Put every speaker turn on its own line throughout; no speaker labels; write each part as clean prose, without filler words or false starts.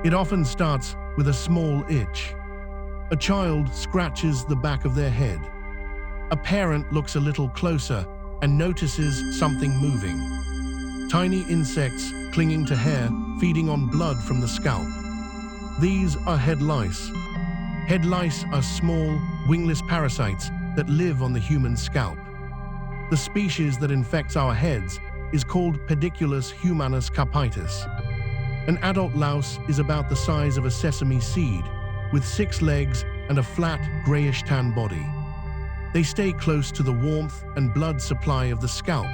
It often starts with a small itch. A child scratches the back of their head. A parent looks a little closer and notices something moving. Tiny insects clinging to hair, feeding on blood from the scalp. These are head lice. Head lice are small, wingless parasites that live on the human scalp. The species that infects our heads is called Pediculus humanus capitis. An adult louse is about the size of a sesame seed, with 6 legs and a flat, grayish-tan body. They stay close to the warmth and blood supply of the scalp,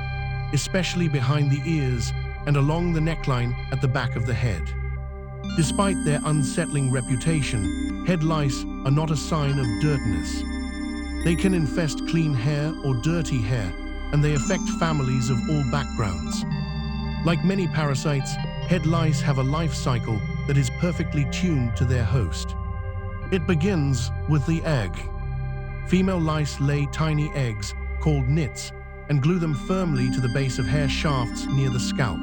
especially behind the ears and along the neckline at the back of the head. Despite their unsettling reputation, head lice are not a sign of dirtiness. They can infest clean hair or dirty hair, and they affect families of all backgrounds. Like many parasites, head lice have a life cycle that is perfectly tuned to their host. It begins with the egg. Female lice lay tiny eggs, called nits, and glue them firmly to the base of hair shafts near the scalp.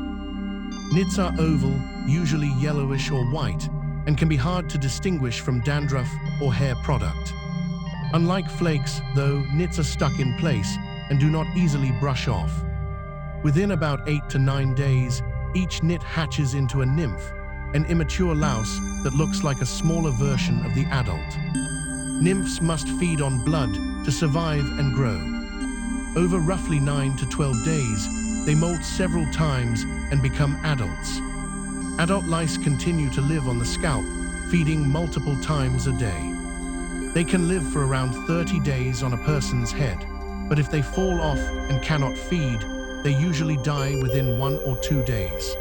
Nits are oval, usually yellowish or white, and can be hard to distinguish from dandruff or hair product. Unlike flakes, though, nits are stuck in place and do not easily brush off. Within about 8 to 9 days, each nit hatches into a nymph, an immature louse that looks like a smaller version of the adult. Nymphs must feed on blood to survive and grow. Over roughly 9 to 12 days, they molt several times and become adults. Adult lice continue to live on the scalp, feeding multiple times a day. They can live for around 30 days on a person's head, but if they fall off and cannot feed, they usually die within 1 or 2 days.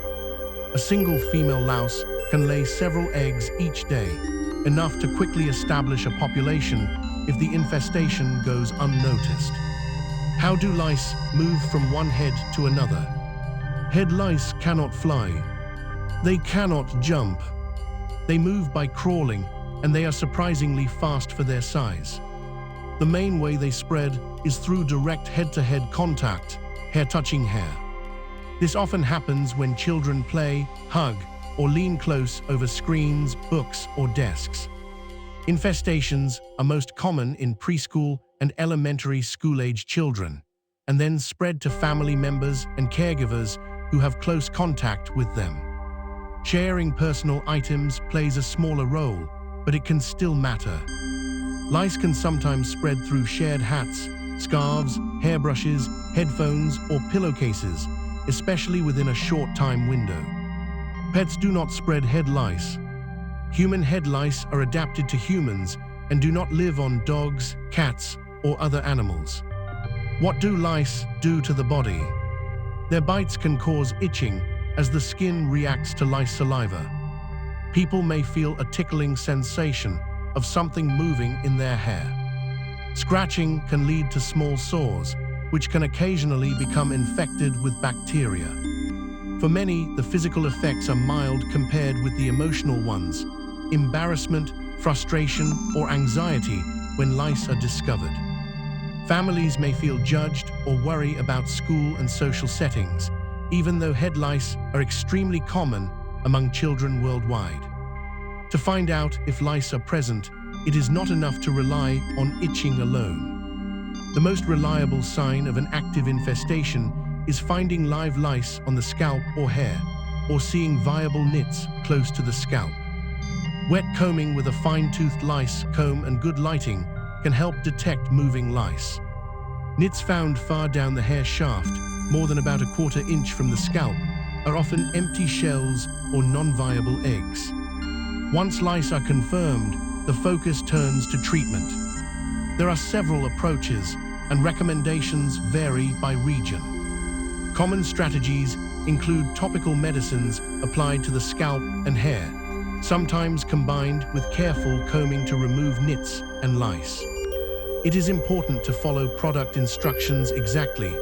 A single female louse can lay several eggs each day, enough to quickly establish a population if the infestation goes unnoticed. How do lice move from one head to another? Head lice cannot fly. They cannot jump. They move by crawling, and they are surprisingly fast for their size. The main way they spread is through direct head-to-head contact, hair touching hair. This often happens when children play, hug, or lean close over screens, books, or desks. Infestations are most common in preschool and elementary school-age children, and then spread to family members and caregivers who have close contact with them. Sharing personal items plays a smaller role, but it can still matter. Lice can sometimes spread through shared hats, scarves, hairbrushes, headphones, or pillowcases, especially within a short time window. Pets do not spread head lice. Human head lice are adapted to humans and do not live on dogs, cats, or other animals. What do lice do to the body? Their bites can cause itching as the skin reacts to lice saliva. People may feel a tickling sensation of something moving in their hair. Scratching can lead to small sores, which can occasionally become infected with bacteria. For many, the physical effects are mild compared with the emotional ones: embarrassment, frustration, or anxiety when lice are discovered. Families may feel judged or worry about school and social settings, even though head lice are extremely common among children worldwide. To find out if lice are present, it is not enough to rely on itching alone. The most reliable sign of an active infestation is finding live lice on the scalp or hair, or seeing viable nits close to the scalp. Wet combing with a fine-toothed lice comb and good lighting can help detect moving lice. Nits found far down the hair shaft, more than about a quarter inch from the scalp, are often empty shells or non-viable eggs. Once lice are confirmed, the focus turns to treatment. There are several approaches, and recommendations vary by region. Common strategies include topical medicines applied to the scalp and hair, sometimes combined with careful combing to remove nits and lice. It is important to follow product instructions exactly,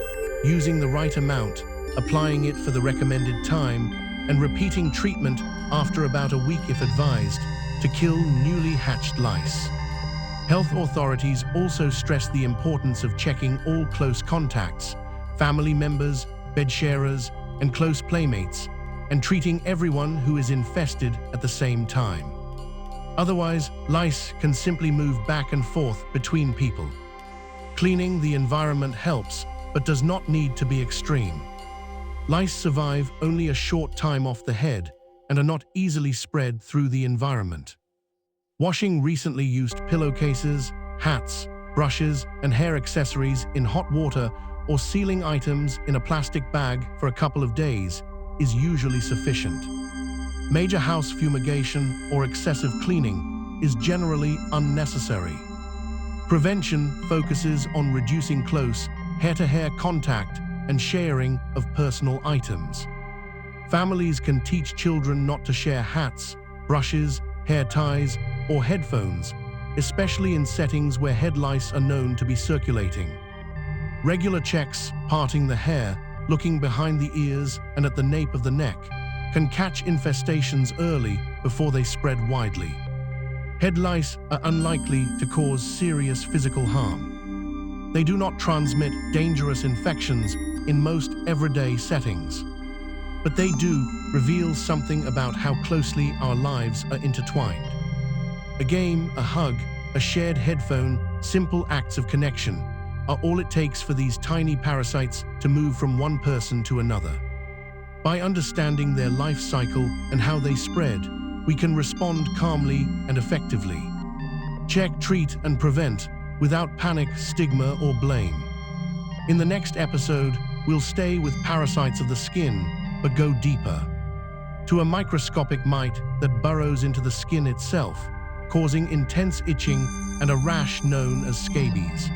using the right amount, applying it for the recommended time, and repeating treatment after about a week if advised, to kill newly hatched lice. Health authorities also stress the importance of checking all close contacts, family members, bed sharers, and close playmates, and treating everyone who is infested at the same time. Otherwise, lice can simply move back and forth between people. Cleaning the environment helps, but does not need to be extreme. Lice survive only a short time off the head and are not easily spread through the environment. Washing recently used pillowcases, hats, brushes, and hair accessories in hot water or sealing items in a plastic bag for a couple of days is usually sufficient. Major house fumigation or excessive cleaning is generally unnecessary. Prevention focuses on reducing close, hair-to-hair contact and sharing of personal items. Families can teach children not to share hats, brushes, hair ties, or headphones, especially in settings where head lice are known to be circulating. Regular checks, parting the hair, looking behind the ears and at the nape of the neck, can catch infestations early before they spread widely. Head lice are unlikely to cause serious physical harm. They do not transmit dangerous infections in most everyday settings, but they do reveal something about how closely our lives are intertwined. A game, a hug, a shared headphone, simple acts of connection are all it takes for these tiny parasites to move from one person to another. By understanding their life cycle and how they spread, we can respond calmly and effectively. Check, treat, and prevent without panic, stigma, or blame. In the next episode, we'll stay with parasites of the skin, but go deeper, to a microscopic mite that burrows into the skin itself, causing intense itching and a rash known as scabies.